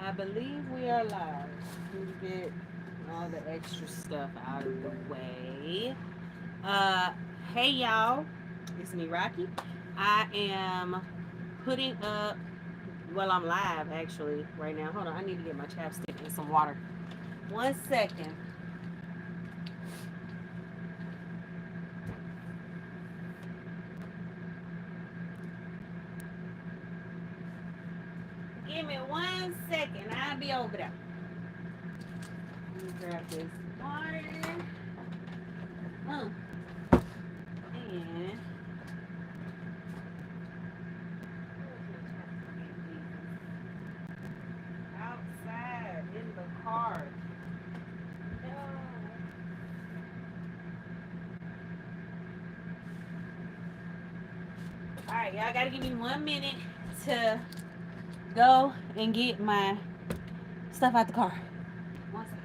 I believe we are live. Let me get all the extra stuff out of the way. Uh, hey y'all, it's me, Rocky. I am putting up. Well, I'm live actually right now. Hold on, I need to get my chapstick and some water. 1 second. Give me 1 second. I'll be over there. Let me grab this water. Uh, and outside in the car. No. All right, y'all gotta give me 1 minute to go and get my stuff out the car. 1 second.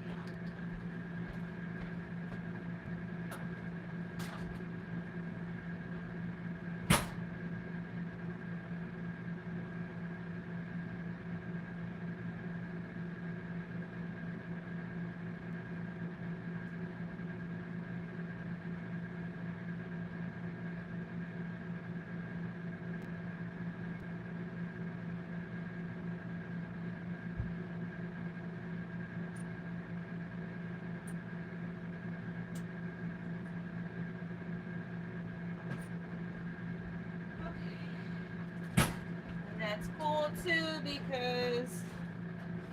And that's cool too because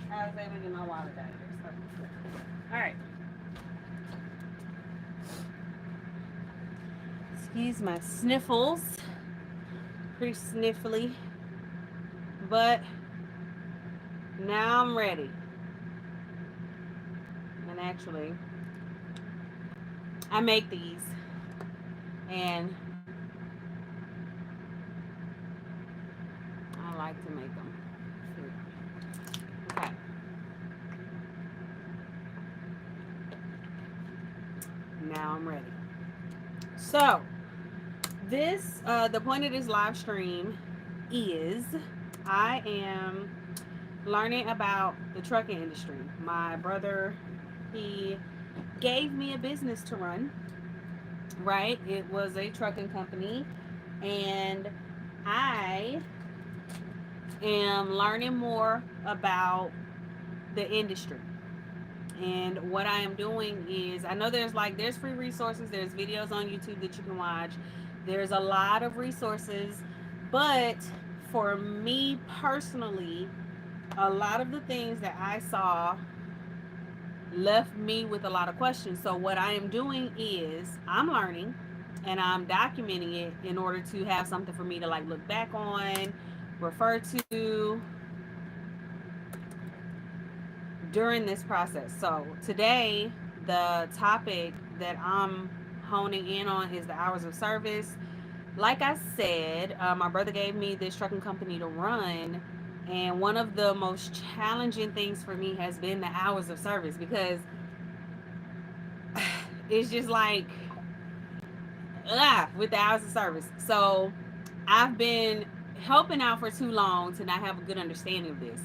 I was able to get my wallet out of there. So, all right. Excuse my sniffles. Pretty sniffly, but now I'm ready. And actually, I make these, and I like to make them. Okay, now I'm ready. So, the point of this live stream is I am learning about the trucking industry. My brother, he gave me a business to run, right? It was a trucking company, and I am learning more about the industry. And what I am doing is, I know there's free resources, there's videos on YouTube that you can watch. There's a lot of resources, but for me personally, a lot of the things that I saw left me with a lot of questions. So what I am doing is I'm learning and I'm documenting it in order to have something for me to like look back on, refer to during this process. So today, the topic that I'm honing in on is the hours of service. Like I said, my brother gave me this trucking company to run, and one of the most challenging things for me has been the hours of service because it's just like with the hours of service. So I've been helping out for too long to not have a good understanding of this,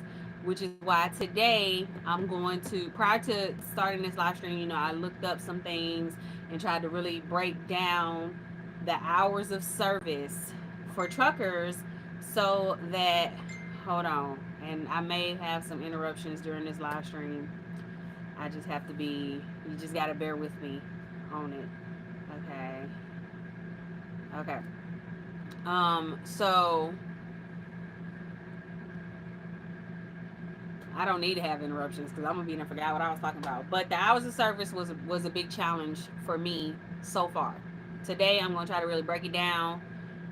which is why today I'm going to, prior to starting this live stream, I looked up some things and tried to really break down the hours of service for truckers so that, hold on, and I may have some interruptions during this live stream. I just have to be, you just got to bear with me on it. Okay. Okay. So I don't need to have interruptions because I'm gonna be and forgot what I was talking about. But the hours of service was a big challenge for me so far. Today I'm gonna try to really break it down,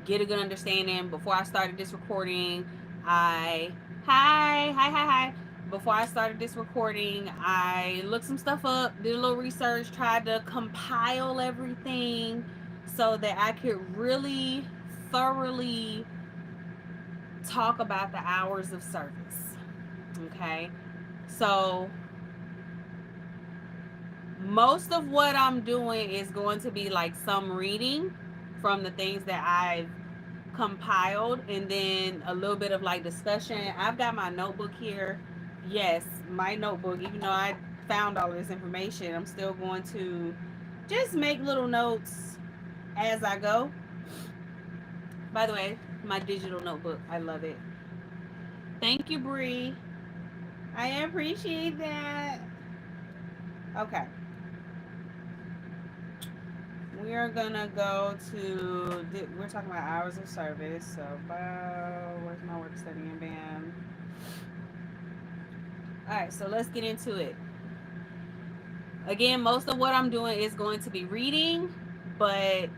get a good understanding. Before I started this recording, I hi. Before I started this recording, I looked some stuff up, did a little research, tried to compile everything so that I could really thoroughly talk about the hours of service. Okay. So most of what I'm doing is going to be like some reading from the things that I've compiled and then a little bit of like discussion. I've got my notebook here yes, my notebook, even though I found all of this information, I'm still going to just make little notes as I go. By the way, my digital notebook, I love it. Thank you, Bree. I appreciate that. Okay, we are gonna go to. We're talking about hours of service. So, where's my work study and bam? All right, so let's get into it. Again, most of what I'm doing is going to be reading, but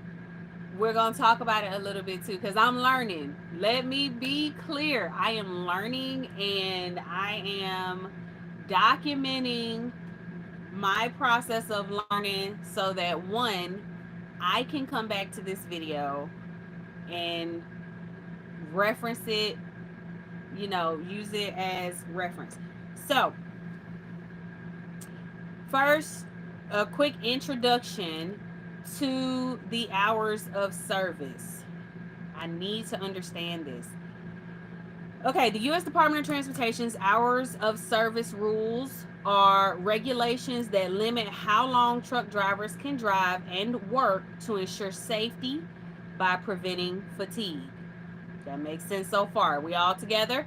we're going to talk about it a little bit too because I'm learning. Let me be clear. I am learning and I am documenting my process of learning so that one, I can come back to this video and reference it, use it as reference. So, first, a quick introduction to the hours of service. I need to understand this. Okay, the U.S. Department of Transportation's hours of service rules are regulations that limit how long truck drivers can drive and work to ensure safety by preventing fatigue. That makes sense so far. We all together?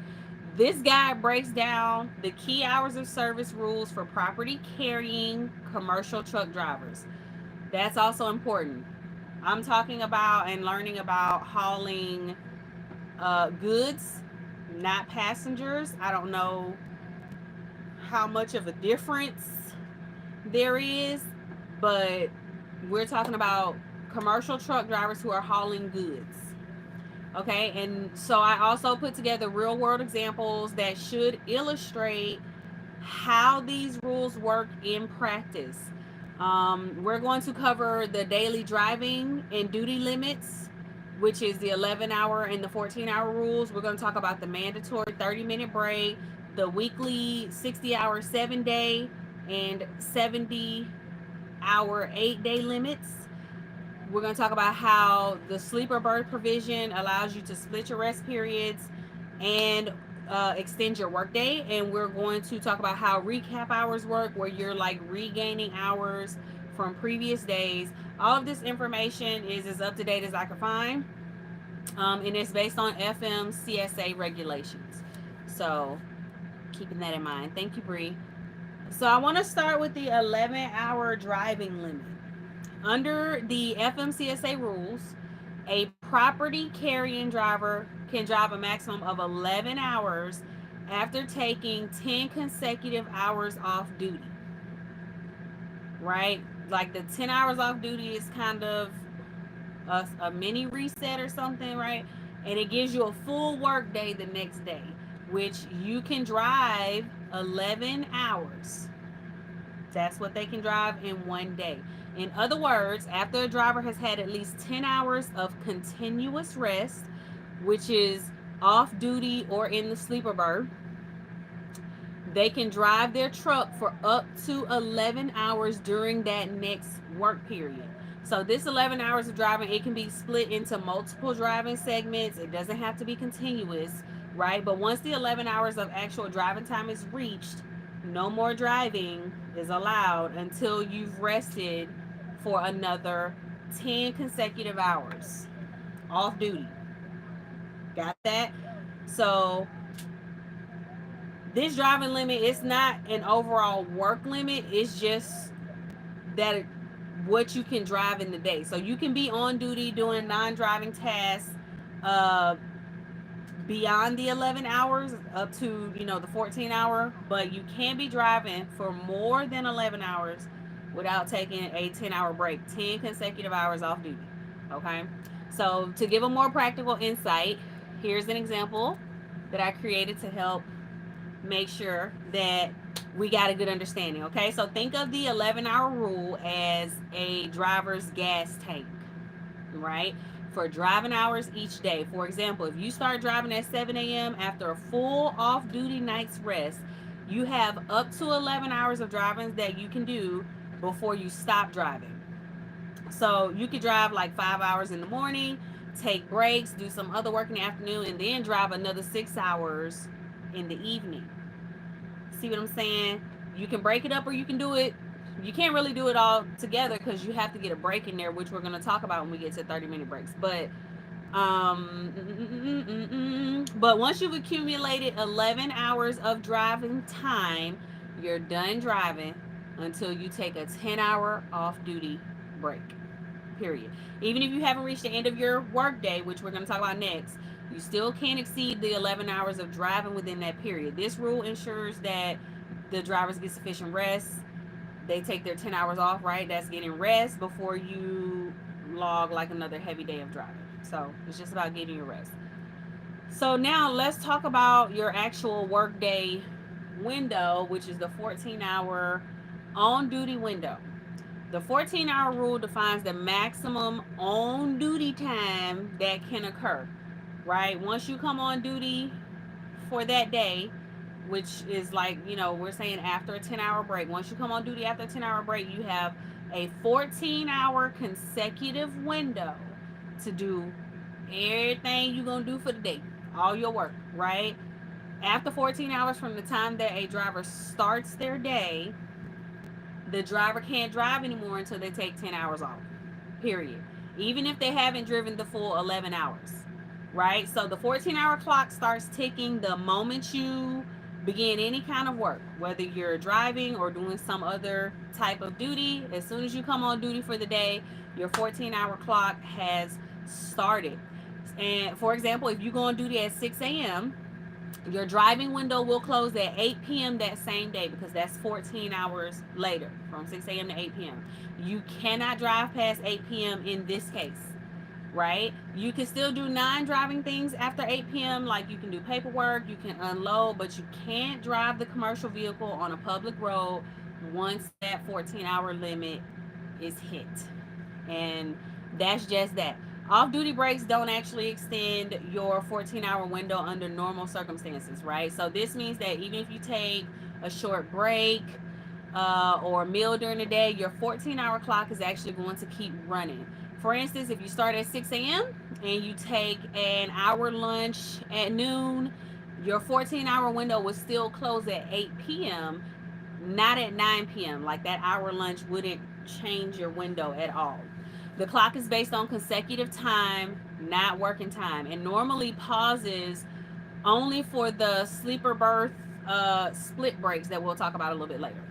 This guide breaks down the key hours of service rules for property carrying commercial truck drivers. That's also important. I'm talking about and learning about hauling goods, not passengers. I don't know how much of a difference there is, but we're talking about commercial truck drivers who are hauling goods. Okay, and so I also put together real world examples that should illustrate how these rules work in practice. We're going to cover the daily driving and duty limits, which is the 11-hour and the 14-hour rules. We're going to talk about the mandatory 30-minute break, the weekly 60-hour 7-day, and 70-hour 8-day limits. We're going to talk about how the sleeper berth provision allows you to split your rest periods and extend your workday. And we're going to talk about how recap hours work, where you're like regaining hours from previous days. All of this information is as up to date as I could find, and it's based on FMCSA regulations. So keeping that in mind. Thank you, Bree. So I want to start with the 11-hour driving limit. Under the FMCSA rules, a property carrying driver can drive a maximum of 11 hours after taking 10 consecutive hours off duty, right? Like the 10 hours off duty is kind of a mini reset or something, right? And it gives you a full work day the next day, which you can drive 11 hours. That's what they can drive in one day. In other words, after a driver has had at least 10 hours of continuous rest, which is off duty or in the sleeper berth, they can drive their truck for up to 11 hours during that next work period. So this 11 hours of driving, it can be split into multiple driving segments. It doesn't have to be continuous, right? But once the 11 hours of actual driving time is reached, no more driving is allowed until you've rested for another 10 consecutive hours off duty. Got that? So this driving limit, it's not an overall work limit. It's just that what you can drive in the day. So you can be on duty doing non-driving tasks uh beyond the 11 hours up to, the 14-hour, but you can be driving for more than 11 hours without taking a 10-hour break, 10 consecutive hours off duty. Okay? So to give a more practical insight, here's an example that I created to help make sure that we got a good understanding. Okay, so think of the 11-hour rule as a driver's gas tank, right? For driving hours each day. For example, if you start driving at 7 a.m. after a full off duty night's rest, you have up to 11 hours of driving that you can do before you stop driving. So you could drive like 5 hours in the morning, take breaks, do some other work in the afternoon, and then drive another 6 hours in the evening. See what I'm saying? You can break it up or you can do it. You can't really do it all together because you have to get a break in there, which we're going to talk about when we get to 30-minute breaks. But once you've accumulated 11 hours of driving time, you're done driving until you take a 10-hour off-duty break. Period. Even if you haven't reached the end of your workday, which we're going to talk about next, you still can't exceed the 11 hours of driving within that period. This rule ensures that the drivers get sufficient rest. They take their 10 hours off, right? That's getting rest before you log like another heavy day of driving. So it's just about getting your rest. So now let's talk about your actual workday window, which is the 14-hour on-duty window. The 14-hour rule defines the maximum on-duty time that can occur, right? Once you come on duty for that day, which is like, we're saying after a 10-hour break. Once you come on duty after a 10-hour break, you have a 14-hour consecutive window to do everything you're going to do for the day, all your work, right? After 14 hours from the time that a driver starts their day, the driver can't drive anymore until they take 10 hours off, period. Even if they haven't driven the full 11 hours, right? So the 14-hour clock starts ticking the moment you begin any kind of work, whether you're driving or doing some other type of duty. As soon as you come on duty for the day, your 14-hour clock has started. And for example, if you go on duty at 6 a.m., your driving window will close at 8 p.m. that same day because that's 14 hours later, from 6 a.m. to 8 p.m. You cannot drive past 8 p.m. in this case, right? You can still do non-driving things after 8 p.m. Like you can do paperwork, you can unload, but you can't drive the commercial vehicle on a public road once that 14-hour limit is hit. And that's just that. Off-duty breaks don't actually extend your 14-hour window under normal circumstances, right? So this means that even if you take a short break or a meal during the day, your 14-hour clock is actually going to keep running. For instance, if you start at 6 a.m. and you take an hour lunch at noon, your 14-hour window will still close at 8 p.m., not at 9 p.m. Like that hour lunch wouldn't change your window at all. The clock is based on consecutive time, not working time, and normally pauses only for the sleeper berth split breaks that we'll talk about a little bit later.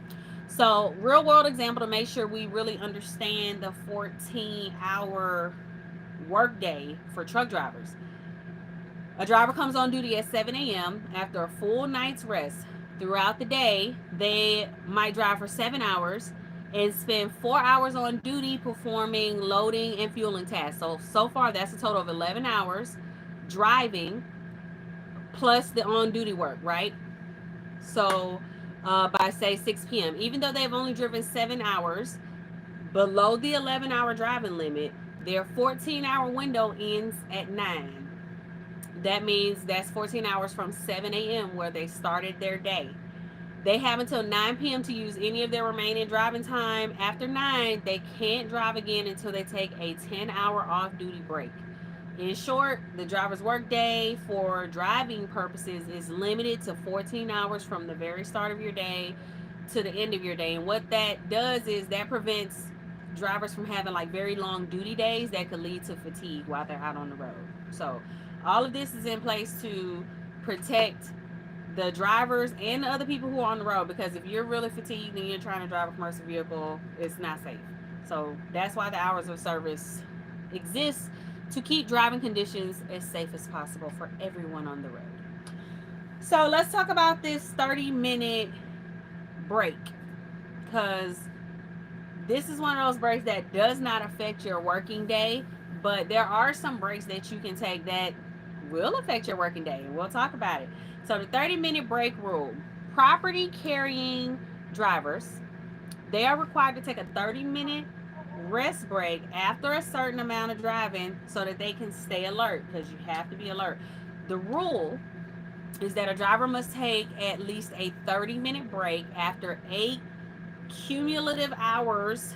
So, real world example to make sure we really understand the 14-hour workday for truck drivers. A driver comes on duty at 7 a.m. after a full night's rest. Throughout the day, they might drive for 7 hours and spend 4 hours on duty performing loading and fueling tasks. So far, that's a total of 11 hours driving plus the on-duty work, right? So by, say, 6 p.m., even though they've only driven 7 hours below the 11-hour driving limit, their 14-hour window ends at 9. That means that's 14 hours from 7 a.m. where they started their day. They have until 9 p.m. to use any of their remaining driving time. After 9, they can't drive again until they take a 10-hour off-duty break. In short, the driver's workday for driving purposes is limited to 14 hours from the very start of your day to the end of your day. And what that does is that prevents drivers from having like very long duty days that could lead to fatigue while they're out on the road. So all of this is in place to protect the drivers and the other people who are on the road, because if you're really fatigued and you're trying to drive a commercial vehicle, it's not safe. So that's why the hours of service exist, to keep driving conditions as safe as possible for everyone on the road. So let's talk about this 30-minute break, because this is one of those breaks that does not affect your working day, but there are some breaks that you can take that will affect your working day, and we'll talk about it. So the 30-minute break rule: property carrying drivers, they are required to take a 30-minute rest break after a certain amount of driving so that they can stay alert, because you have to be alert. The rule is that a driver must take at least a 30-minute break after 8 cumulative hours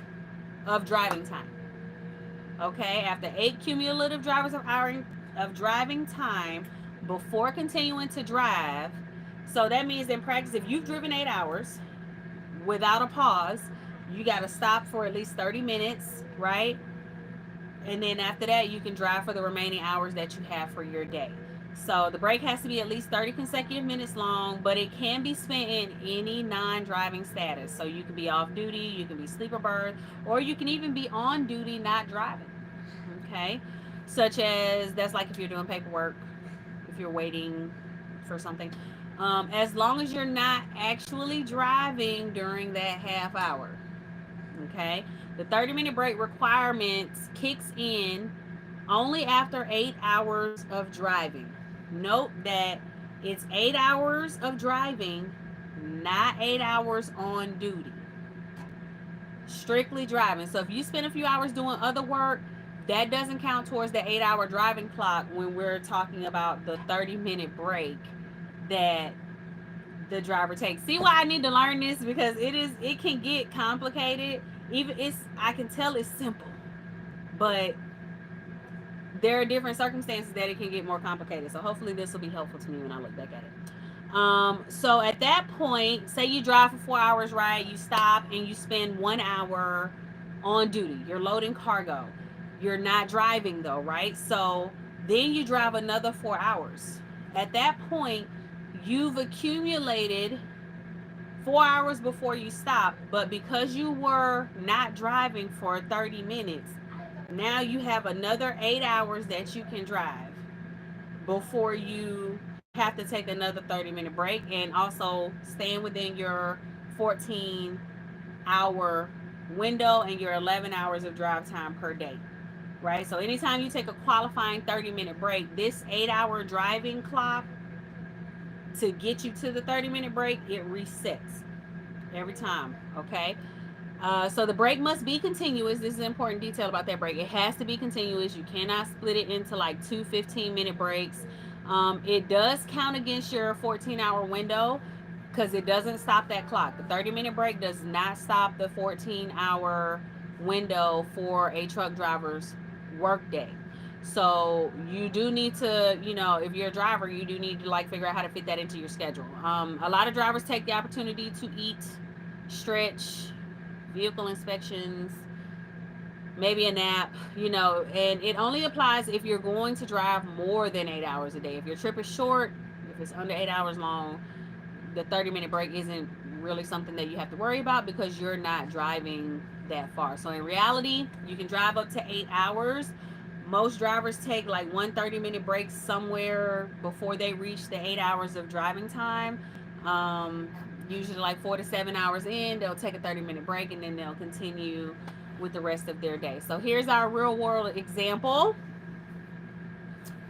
of driving time. Okay, after 8 cumulative driving time before continuing to drive, So that means in practice, if you've driven 8 hours without a pause, you got to stop for at least 30 minutes, right? And then after that, you can drive for the remaining hours that you have for your day. So the break has to be at least 30 consecutive minutes long, but it can be spent in any non-driving status. So you can be off duty, you can be sleeper berth, or you can even be on duty not driving. Okay? Such as that's like if you're doing paperwork, if you're waiting for something. As long as you're not actually driving during that half hour. Okay? The 30-minute break requirements kicks in only after 8 hours of driving. Note that it's 8 hours of driving, not 8 hours on duty. Strictly driving. So if you spend a few hours doing other work, that doesn't count towards the 8 hour driving clock when we're talking about the 30-minute break that the driver takes. See why I need to learn this? Because it can get complicated. Even I can tell it's simple, but there are different circumstances that it can get more complicated. So hopefully this will be helpful to me when I look back at it. So at that point, say you drive for 4 hours, right? You stop and you spend 1 hour on duty. You're loading cargo. You're not driving though, right? So then you drive another 4 hours. At that point, you've accumulated 4 hours before you stop, but because you were not driving for 30 minutes, now you have another 8 hours that you can drive before you have to take another 30-minute break, and also staying within your 14-hour window and your 11 hours of drive time per day, right? So anytime you take a qualifying 30-minute break, this 8 hour driving clock to get you to the 30-minute break, it resets every time, okay? So the break must be continuous. This is an important detail about that break. It has to be continuous. You cannot split it into like two 15-minute breaks. It does count against your 14-hour window because it doesn't stop that clock. The 30-minute break does not stop the 14-hour window for a truck driver's workday. So you do need to, if you're a driver, you do need to like figure out how to fit that into your schedule. A lot of drivers take the opportunity to eat, stretch, vehicle inspections, maybe a nap, and it only applies if you're going to drive more than 8 hours a day. If your trip is short, if it's under 8 hours long, the 30-minute break isn't really something that you have to worry about because you're not driving that far. So in reality, you can drive up to 8 hours. Most drivers take like one 30-minute break somewhere before they reach the 8 hours of driving time. Usually like 4 to 7 hours in, they'll take a 30-minute break and then they'll continue with the rest of their day. So here's our real world example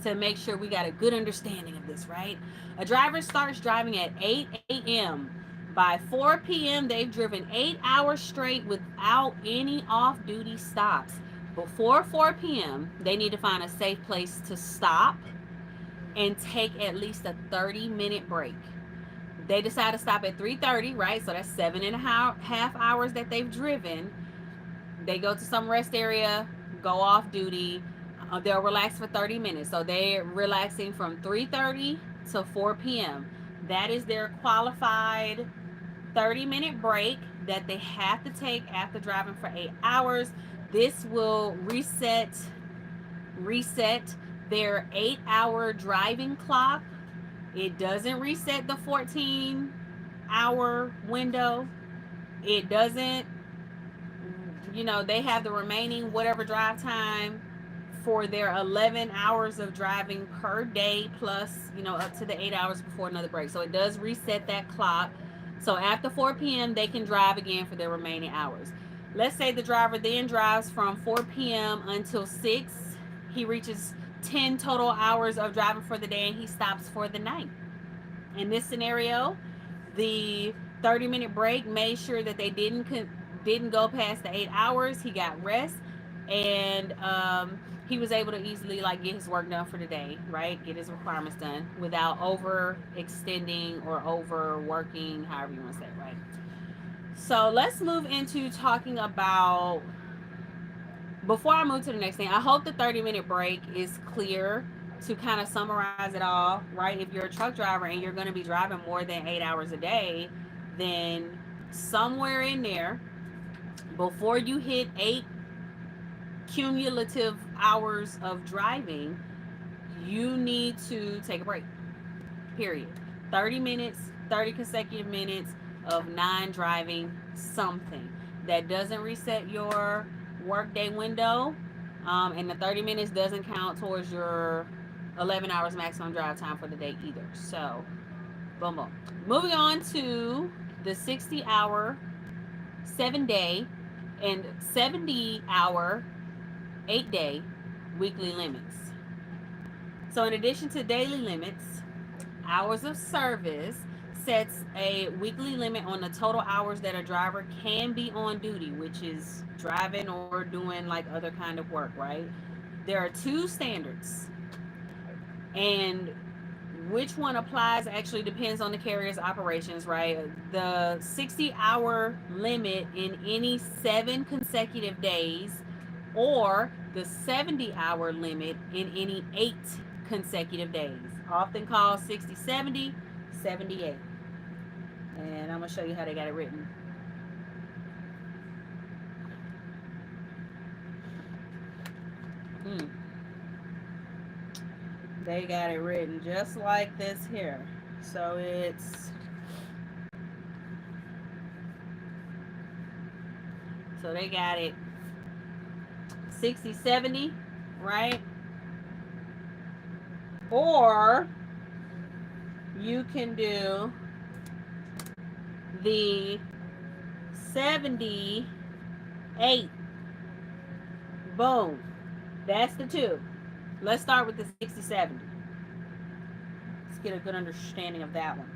to make sure we got a good understanding of this, right? A driver starts driving at 8 a.m. By 4 p.m., they've driven 8 hours straight without any off duty stops. Before 4 p.m., they need to find a safe place to stop and take at least a 30-minute break. They decide to stop at 3:30, right? So that's 7.5 hours that they've driven. They go to some rest area, go off duty. They'll relax for 30 minutes. So they're relaxing from 3:30 to 4 p.m. That is their qualified 30-minute break that they have to take after driving for 8 hours. This will reset their 8-hour driving clock. It doesn't reset the 14-hour window. It doesn't, they have the remaining whatever drive time for their 11 hours of driving per day plus, up to the 8 hours before another break. So it does reset that clock. So after 4 p.m., they can drive again for their remaining hours. Let's say the driver then drives from 4 p.m. until 6. He reaches 10 total hours of driving for the day and he stops for the night. In this scenario, the 30-minute break made sure that they didn't go past the 8 hours. He got rest, and he was able to easily like get his work done for the day, right? Get his requirements done without overextending or overworking, however you want to say it, right? So let's move into talking about, before I move to the next thing, I hope the 30-minute break is clear to kind of summarize it all, right? If you're a truck driver and you're going to be driving more than 8 hours a day, then somewhere in there, before you hit 8 cumulative hours of driving, you need to take a break. Period. 30 minutes, 30 consecutive minutes of non driving something. That doesn't reset your workday window. And the 30 minutes doesn't count towards your 11 hours maximum drive time for the day either. So, boom, boom. Moving on to the 60-hour, 7-day, and 70-hour, 8-day weekly limits. So, in addition to daily limits, hours of service sets a weekly limit on the total hours that a driver can be on duty, which is driving or doing like other kind of work, right? There are two standards, and which one applies actually depends on the carrier's operations, right? The 60-hour limit in any 7 consecutive days, or the 70-hour limit in any 8 consecutive days, often called 60, 70, 78. And I'm going to show you how they got it written. They got it written just like this here. So it's, so they got it 60, 70, right? Or you can do the 78. Boom. That's the two. Let's start with the 60, 70. Let's get a good understanding of that one.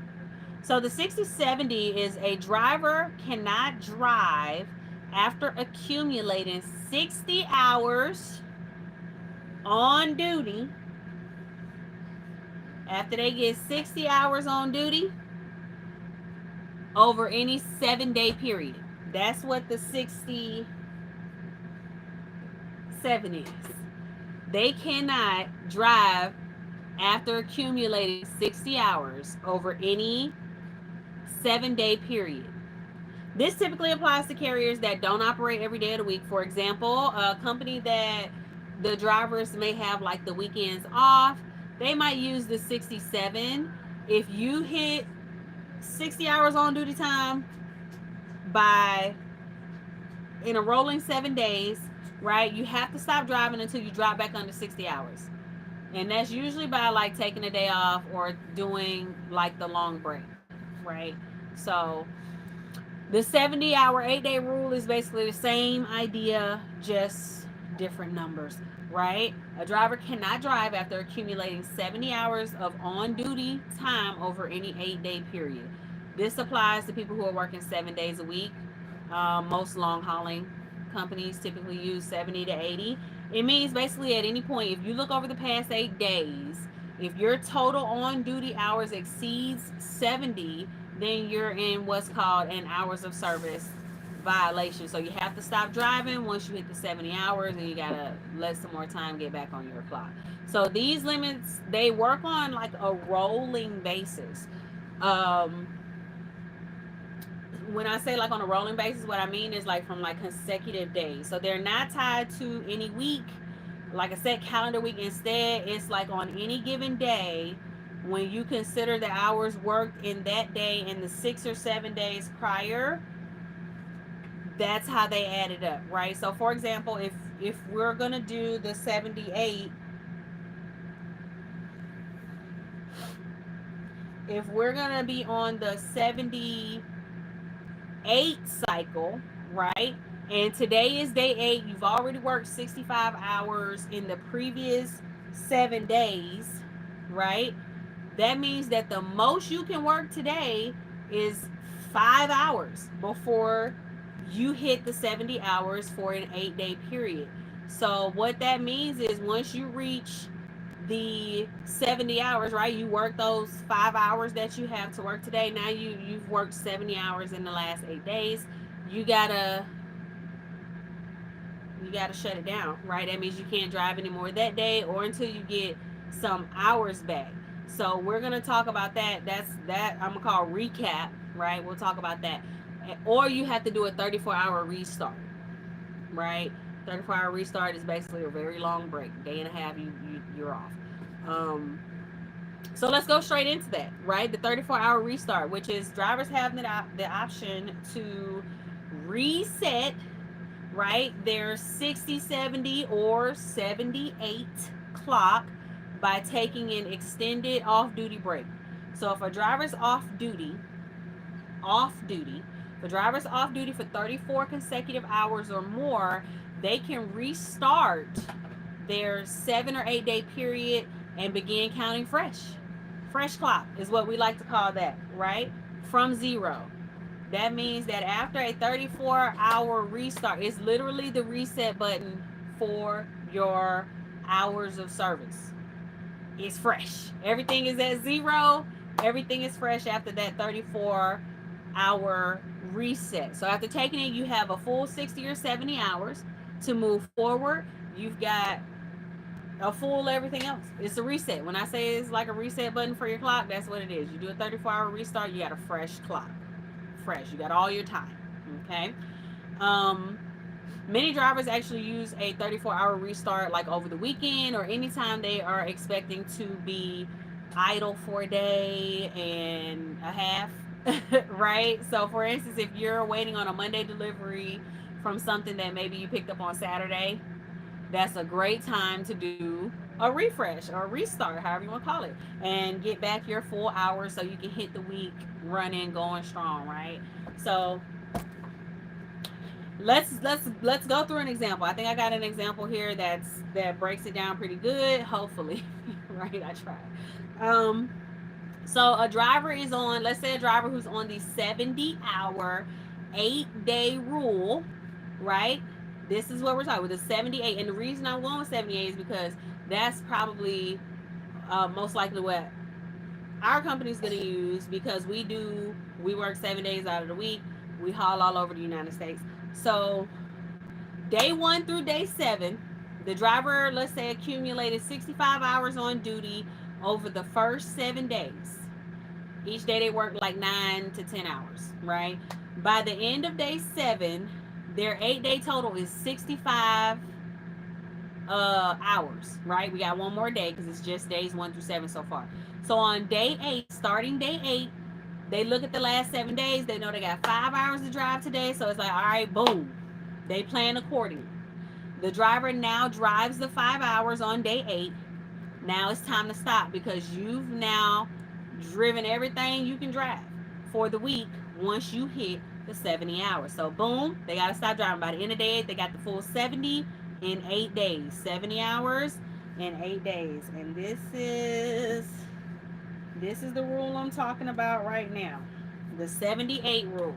So the 60, 70 is a driver cannot drive after accumulating 60 hours on duty. After they get 60 hours on duty over any 7-day period. That's what the 60, 7 is. They cannot drive after accumulating 60 hours over any 7-day period. This typically applies to carriers that don't operate every day of the week. For example, a company that the drivers may have like the weekends off, they might use the 67. If you hit 60 hours on duty time by in a rolling 7 days, right, you have to stop driving until you drop back under 60 hours. And that's usually by like taking a day off or doing like the long break, right? So the 70-hour, 8-day rule is basically the same idea, just different numbers, right? A driver cannot drive after accumulating 70 hours of on-duty time over any 8-day period. This applies to people who are working 7 days a week. Most long-hauling companies typically use 70 to 80. It means basically at any point, if you look over the past 8 days, if your total on-duty hours exceeds 70, then you're in what's called an hours of service violation. So you have to stop driving once you hit the 70 hours, and you gotta let some more time get back on your clock. So these limits, they work on like a rolling basis. When I say like on a rolling basis, what I mean is like from like consecutive days. So they're not tied to any week, like a set calendar week. Instead, it's like on any given day, when you consider the hours worked in that day and the 6 or 7 days prior, that's how they add it up, right? So for example, if we're gonna do the 78, if we're gonna be on the 78 cycle, right? And today is day 8. You've already worked 65 hours in the previous 7 days, right? That means that the most you can work today is 5 hours before you hit the 70 hours for an 8-day period. So what that means is once you reach the 70 hours, right, you work those 5 hours that you have to work today. Now you've worked 70 hours in the last 8 days. You gotta shut it down, right? That means you can't drive anymore that day or until you get some hours back. So we're gonna talk about that. That I'm gonna call recap, right? We'll talk about that. Or you have to do a 34-hour restart, right? 34-hour restart is basically a very long break, day and a half. You're off. Um, so let's go straight into that, right? The 34-hour restart, which is drivers have the option to reset, right? Their 60, 70, or 78 clock by taking an extended off duty break. So if a driver's off duty, if a driver's off duty for 34 consecutive hours or more, they can restart their 7 or 8 day period and begin counting fresh. Fresh clock is what we like to call that, right? From zero. That means that after a 34-hour restart, it's literally the reset button for your hours of service. It's fresh. Everything is at zero. Everything is fresh after that 34-hour reset. So after taking it, you have a full 60 or 70 hours to move forward. You've got a full everything else. It's a reset. When I say it's like a reset button for your clock, that's what it is. You do a 34-hour restart, you got a fresh clock. Fresh. You got all your time. Okay. Um, Many drivers actually use a 34-hour restart like over the weekend or anytime they are expecting to be idle for a day and a half, right? So, for instance, if you're waiting on a Monday delivery from something that maybe you picked up on Saturday, that's a great time to do a refresh or a restart, however you want to call it, and get back your full hours so you can hit the week running, going strong, right? So let's go through an example. I think I got an example here that breaks it down pretty good. Hopefully, right? I tried. Um, so a driver is on. Let's say a driver who's on the 70-hour, 8-day rule, right? This is what we're talking with the 78. And the reason I'm going with 78 is because that's probably most likely what our company's going to use because we work 7 days out of the week. We haul all over the United States. So day 1 through day 7, the driver, let's say, accumulated 65 hours on duty over the first 7 days. Each day they work like 9 to 10 hours, right? By the end of day 7, their 8-day total is 65 hours, right? We got one more day because it's just days 1 through 7 so far. So on day 8, starting day 8, they look at the last 7 days. They know they got 5 hours to drive today. So it's like, all right, boom. They plan accordingly. The driver now drives the 5 hours on day 8. Now it's time to stop because you've now driven everything you can drive for the week once you hit the 70 hours. So boom, they got to stop driving. By the end of the day, they got the full 70 in 8 days. 70 hours in 8 days. And this is the rule I'm talking about right now. The 78 rule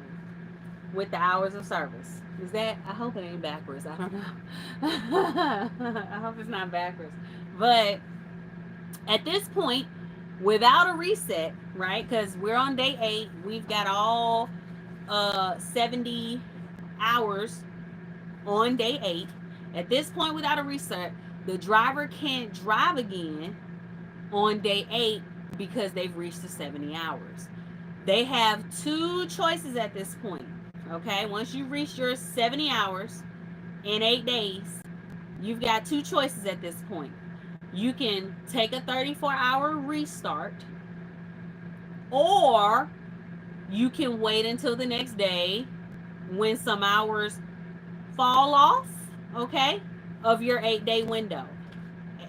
with the hours of service. Is that, I hope it ain't backwards. I don't know. I hope it's not backwards. But at this point, without a reset, right? Because we're on day 8, we've got all 70 hours on day 8. At this point, without a reset, the driver can't drive again on day 8 because they've reached the 70 hours. They have 2 choices at this point. Okay, once you reach your 70 hours in 8 days, you've got 2 choices at this point. You can take a 34-hour restart, or you can wait until the next day when some hours fall off, okay, of your 8-day window.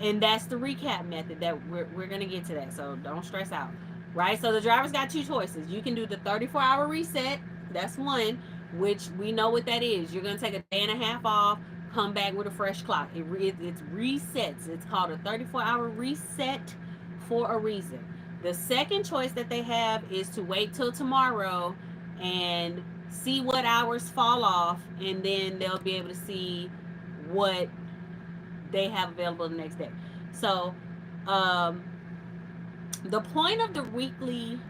And that's the recap method that we're going to get to that. So don't stress out, right? So the driver's got 2 choices. You can do the 34-hour reset. That's one, which we know what that is. You're going to take a day and a half off, come back with a fresh clock. It resets. It's called a 34-hour reset for a reason. The second choice that they have is to wait till tomorrow and see what hours fall off, and then they'll be able to see what they have available the next day. So the point of the weekly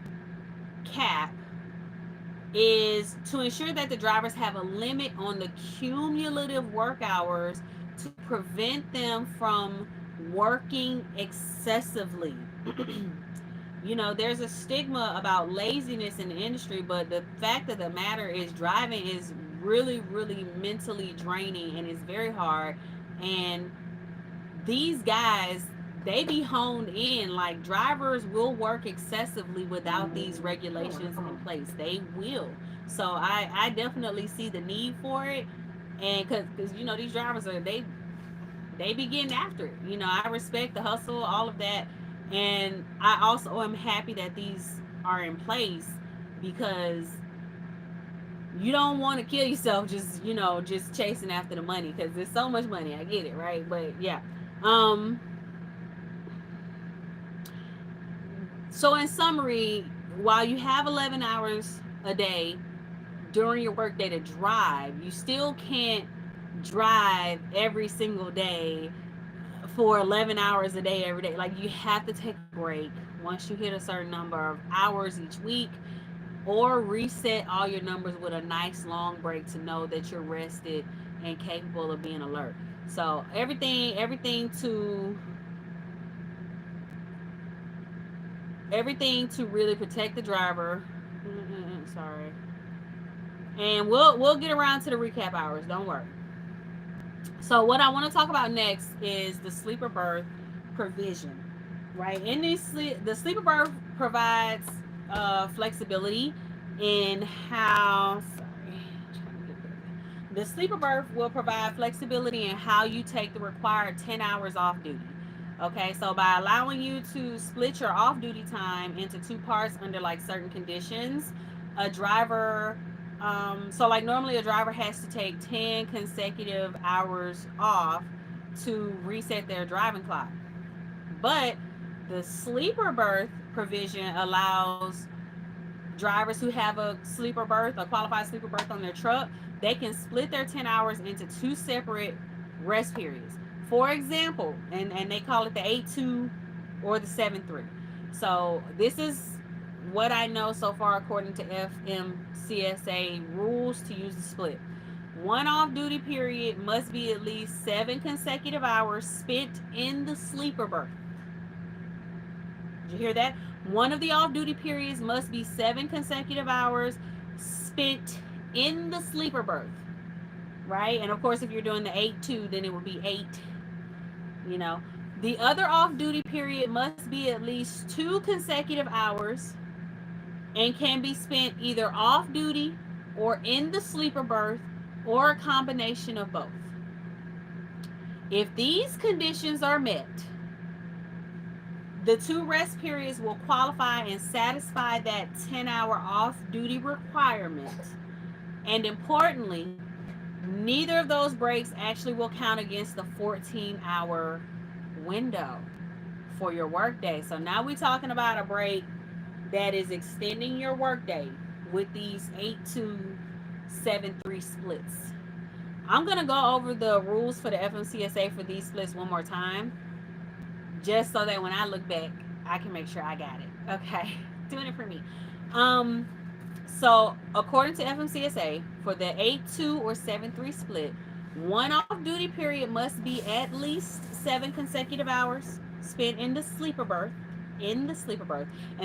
cap is to ensure that the drivers have a limit on the cumulative work hours to prevent them from working excessively. You know, there's a stigma about laziness in the industry, but the fact of the matter is driving is really, really mentally draining and it's very hard. And these guys, they be honed in. Like, drivers will work excessively without these regulations in place. They will. So I definitely see the need for it. And because you know, these drivers are, they be getting after it. You know, I respect the hustle, all of that. And I also am happy that these are in place, because you don't want to kill yourself just, you know, just chasing after the money, because there's so much money. I get it, right? But yeah. um so in summary, while you have 11 hours a day during your workday to drive, you still can't drive every single day for 11 hours a day every day. Like, you have to take a break once you hit a certain number of hours each week, or reset all your numbers with a nice long break to know that you're rested and capable of being alert. So everything to really protect the driver. Sorry. And we'll get around to the recap hours, don't worry. So what I want to talk about next is the sleeper berth provision. Right, in the sleeper berth provides flexibility in how, sorry, the sleeper berth will provide flexibility in how you take the required 10 hours off duty. Okay, so by allowing you to split your off duty time into two parts under like certain conditions, a driver, so like normally a driver has to take 10 consecutive hours off to reset their driving clock. But the sleeper berth provision allows drivers who have a sleeper berth, a qualified sleeper berth on their truck, they can split their 10 hours into two separate rest periods. For example, and they call it the 8-2 or the 7-3. So this is what I know so far according to FMCSA rules to use the split. One off duty period must be at least 7 consecutive hours spent in the sleeper berth. Did you hear that? One of the off duty periods must be 7 consecutive hours spent in the sleeper berth, right? And of course, if you're doing the 8-2, then it would be 8, you know. The other off duty period must be at least 2 consecutive hours and can be spent either off duty or in the sleeper berth, or a combination of both. If these conditions are met, the 2 rest periods will qualify and satisfy that 10-hour off-duty requirement. And importantly, neither of those breaks actually will count against the 14-hour window for your workday. So now we're talking about a break that is extending your workday with these 8-2-7-3 splits. I'm going to go over the rules for the FMCSA for these splits one more time, just so that when I look back, I can make sure I got it. Okay, doing it for me. So according to FMCSA, for the 8-2 or 7-3 split, one off-duty period must be at least 7 consecutive hours spent in the sleeper berth, and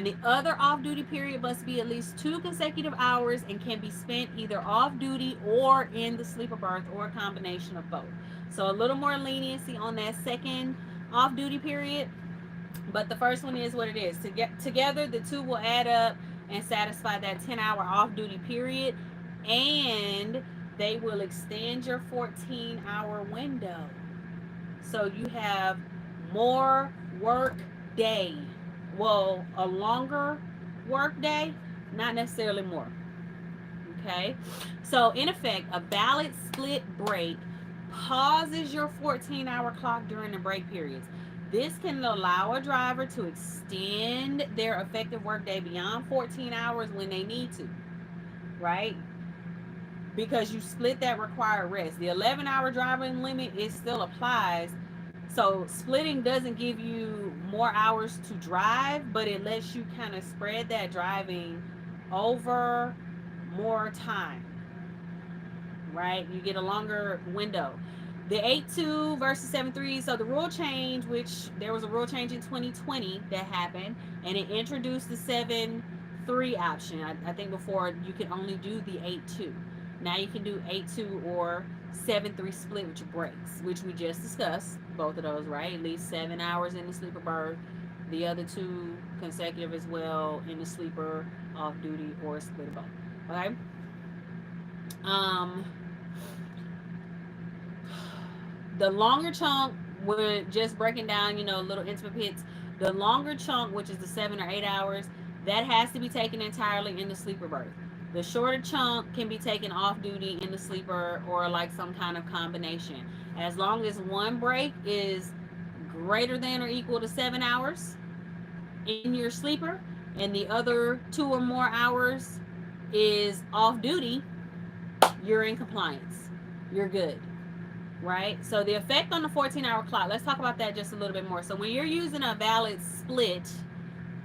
the other off-duty period must be at least 2 consecutive hours and can be spent either off-duty or in the sleeper berth, or a combination of both. So a little more leniency on that second off-duty period, but the first one is what it is. Together, the two will add up and satisfy that 10-hour off-duty period, and they will extend your 14-hour window. So you have more work day. Well, a longer work day, not necessarily more. Okay? So in effect, a valid split break pauses your 14-hour clock during the break periods. This can allow a driver to extend their effective workday beyond 14 hours when they need to, right? Because you split that required rest. The 11-hour driving limit, it still applies. So splitting doesn't give you more hours to drive, but it lets you kind of spread that driving over more time, right? You get a longer window. The 8-2 versus 7-3. So the rule change, which there was a rule change in 2020 that happened, and it introduced the 7-3 option. I think before you could only do the 8-2. Now you can do 8-2 or 7-3 split, which breaks, which we just discussed. Both of those, right? At least 7 hours in the sleeper berth. The other two consecutive as well in the sleeper, off duty, or split both. Okay. Um, the longer chunk, when just breaking down, little intimate pits, the longer chunk, which is the 7 or 8 hours, that has to be taken entirely in the sleeper berth. The shorter chunk can be taken off duty in the sleeper or like some kind of combination. As long as one break is greater than or equal to 7 hours in your sleeper and the other 2 or more hours is off duty, you're in compliance. You're good. Right? So the effect on the 14-hour clock, let's talk about that just a little bit more. So when you're using a valid split,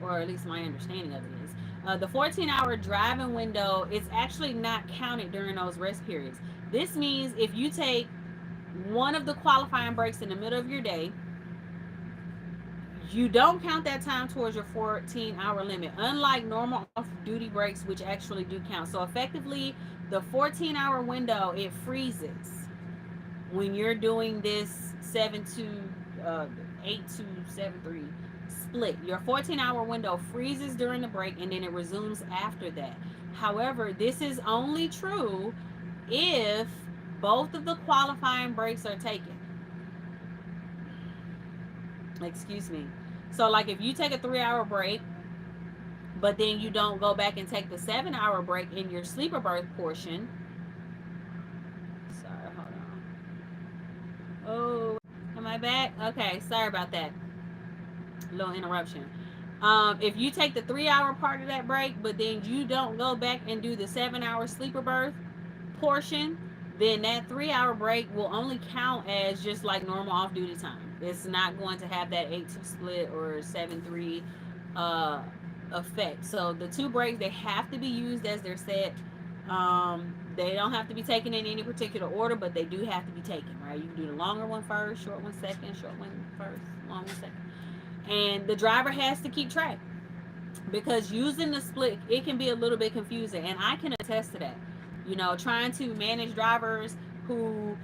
or at least my understanding of it is, the 14-hour driving window is actually not counted during those rest periods. This means if you take one of the qualifying breaks in the middle of your day, you don't count that time towards your 14-hour limit, unlike normal off-duty breaks, which actually do count. So effectively, the 14-hour window, it freezes when you're doing this 8-2-7-3 split. Your 14-hour window freezes during the break and then it resumes after that. However, this is only true if both of the qualifying breaks are taken. Excuse me. So like if you take a 3-hour break, but then you don't go back and take the 7-hour break in your sleeper berth portion. Sorry, hold on. Oh, am I back? Okay, sorry about that. Little interruption. If you take the 3-hour part of that break, but then you don't go back and do the 7-hour sleeper berth portion, then that 3-hour break will only count as just like normal off-duty time. It's not going to have that 8-2 split or 7-3 effect. So the two breaks, they have to be used as they're set. They don't have to be taken in any particular order, but they do have to be taken, right? You can do the longer one first, short one second, short one first, long one second. And the driver has to keep track, because using the split, it can be a little bit confusing, and I can attest to that. Trying to manage drivers who,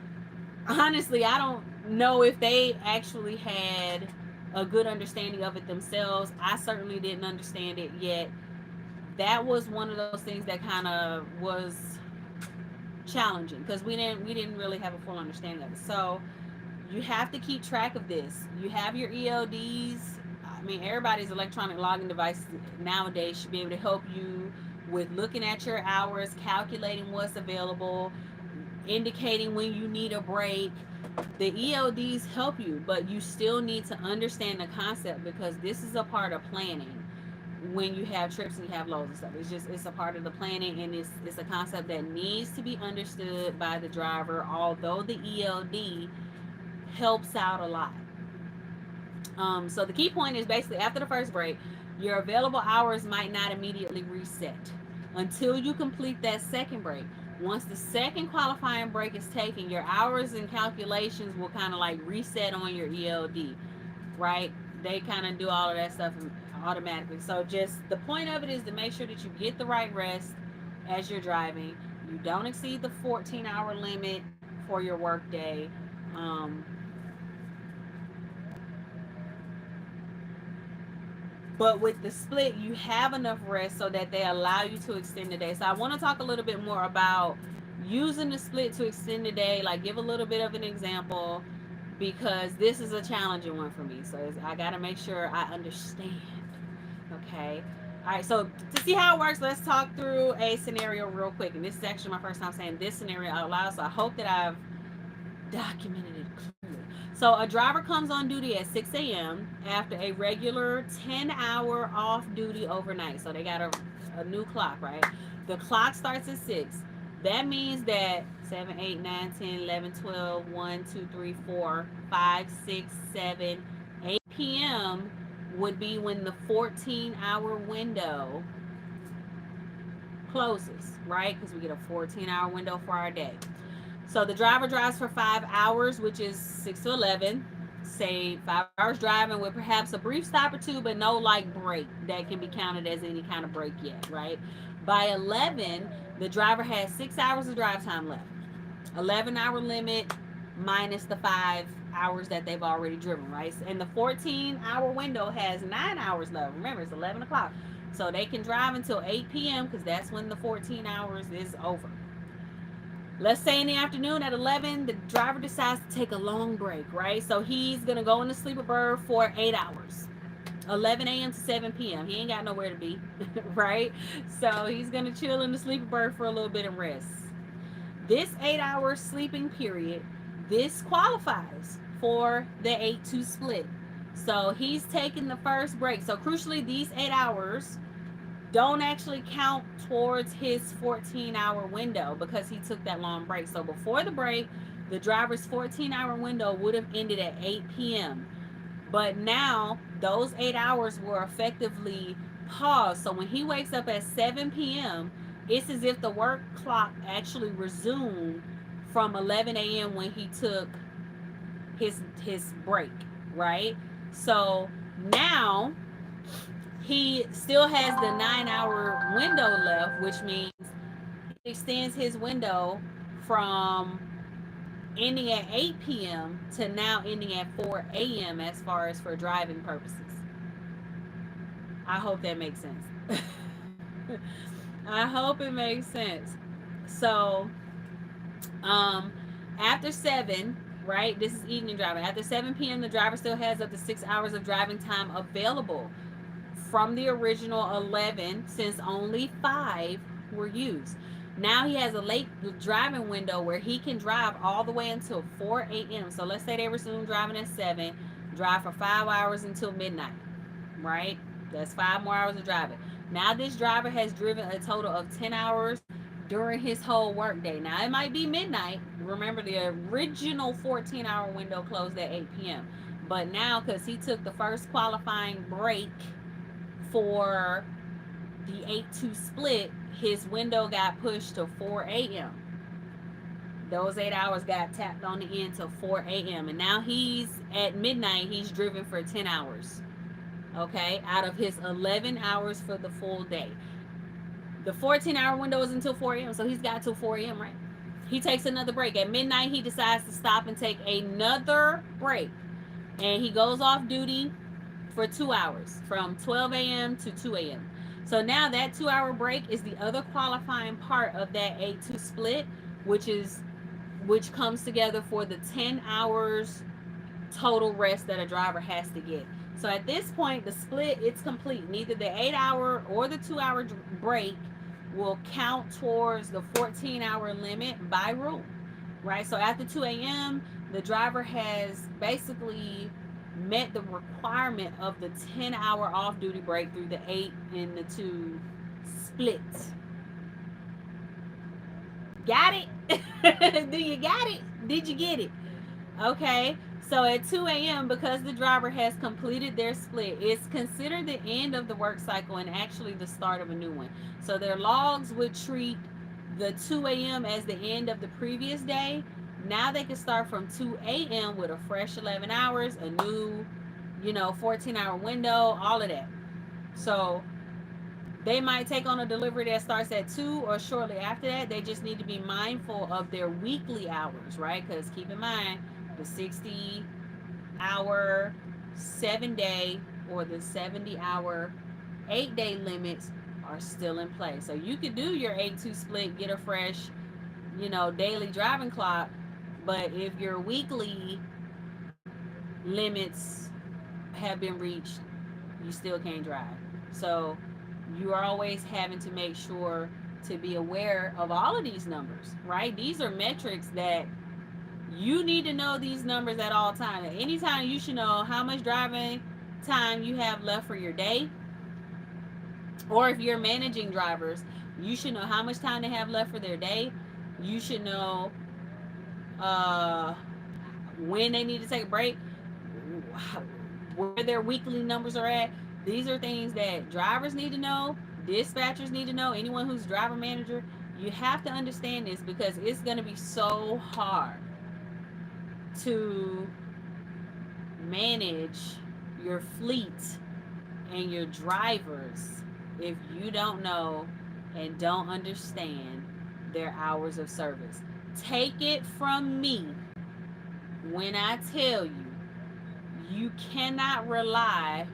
honestly, I don't know if they actually had a good understanding of it themselves. I certainly didn't understand it yet. That was one of those things that kind of was challenging, because we didn't really have a full understanding of it. So you have to keep track of this. You have your ELDs. I mean, everybody's electronic logging device nowadays should be able to help you with looking at your hours, calculating what's available, indicating when you need a break. The ELDs help you, but you still need to understand the concept, because this is a part of planning. When you have trips and you have loads and stuff, it's a part of the planning, and it's a concept that needs to be understood by the driver, although the ELD helps out a lot. So the key point is basically, after the first break, your available hours might not immediately reset until you complete that second break. Once the second qualifying break is taken, your hours and calculations will kind of like reset on your ELD, right? They kind of do all of that stuff automatically. So just the point of it is to make sure that you get the right rest as you're driving. You don't exceed the 14-hour limit for your work day. But with the split, you have enough rest so that they allow you to extend the day. So I want to talk a little bit more about using the split to extend the day, like give a little bit of an example, because this is a challenging one for me. So I got to make sure I understand. Okay. All right. So to see how it works, let's talk through a scenario real quick. And this is actually my first time saying this scenario out loud, so I hope that I've documented it clearly. So a driver comes on duty at 6 a.m. after a regular 10-hour off duty overnight. So they got a new clock, right? The clock starts at 6. That means that 7, 8, 9, 10, 11, 12, 1, 2, 3, 4, 5, 6, 7, 8 p.m. would be when the 14-hour window closes, right? Because we get a 14-hour window for our day. So the driver drives for 5 hours, which is 6 to 11. Say 5 hours driving with perhaps a brief stop or two, but no like break that can be counted as any kind of break yet, right? By 11, the driver has 6 hours of drive time left. 11-hour limit minus the 5 hours that they've already driven, right? And the 14-hour window has 9 hours left. Remember, it's 11 o'clock. So they can drive until 8 p.m. because that's when the 14 hours is over. Let's say in the afternoon at 11, the driver decides to take a long break, right? So he's going to go in the sleeper berth for 8 hours. 11 a.m. to 7 p.m. He ain't got nowhere to be, right? So he's going to chill in the sleeper berth for a little bit and rest. This 8 hour sleeping period, this qualifies for the 8-2 split. So he's taking the first break. So crucially, these 8 hours don't actually count towards his 14-hour window because he took that long break. So before the break, the driver's 14-hour window would have ended at 8 p.m. But now those 8 hours were effectively paused. So when he wakes up at 7 p.m., it's as if the work clock actually resumed from 11 a.m. when he took his break, right? So now he still has the 9 hour window left, which means he extends his window from ending at 8 p.m. to now ending at 4 a.m. as far as for driving purposes. I hope that makes sense. I hope it makes sense. So, after 7, right? This is evening driving. After 7 p.m., the driver still has up to 6 hours of driving time available from the original 11, since only 5 were used. Now he has a late driving window where he can drive all the way until 4 a.m. So let's say they resume driving at 7, drive for 5 hours until midnight, right? That's 5 more hours of driving. Now this driver has driven a total of 10 hours during his whole workday. Now it might be midnight. Remember, the original 14-hour window closed at 8 p.m. But now, because he took the first qualifying break for the 8-2 split, his window got pushed to 4 a.m. Those 8 hours got tapped on the end to 4 a.m. And now he's at midnight, he's driven for 10 hours. Okay, out of his 11 hours for the full day. The 14-hour window is until 4 a.m., so he's got till 4 a.m., right? He takes another break. At midnight, he decides to stop and take another break. And he goes off duty for 2 hours from 12 a.m. to 2 a.m. So now that 2 hour break is the other qualifying part of that 8-2 split, which comes together for the 10 hours total rest that a driver has to get. So at this point, the split, it's complete. Neither the 8-hour or the 2-hour break will count towards the 14-hour limit by rule, right? So after 2 a.m., the driver has basically met the requirement of the 10-hour off-duty break through the 8 and the 2 split. Got it? Do you got it? Did you get it? Okay. So at 2 a.m., because the driver has completed their split, it's considered the end of the work cycle and actually the start of a new one. So their logs would treat the 2 a.m. as the end of the previous day. Now they can start from 2 a.m. with a fresh 11 hours, a new, 14-hour window, all of that. So they might take on a delivery that starts at 2 or shortly after that. They just need to be mindful of their weekly hours, right? Because keep in mind, the 60-hour 7-day or the 70-hour 8-day limits are still in place. So you could do your 8-2 split, get a fresh, daily driving clock, but if your weekly limits have been reached, you still can't drive. So you are always having to make sure to be aware of all of these numbers, right? These are metrics that you need to know, these numbers at all times. At any time, you should know how much driving time you have left for your day. Or if you're managing drivers, you should know how much time they have left for their day. You should know when they need to take a break, where their weekly numbers are at. These are things that drivers need to know, dispatchers need to know, anyone who's a driver manager You have to understand this because it's going to be so hard to manage your fleet and your drivers if you don't know and don't understand their hours of service. Take it from me when I tell you, you cannot rely.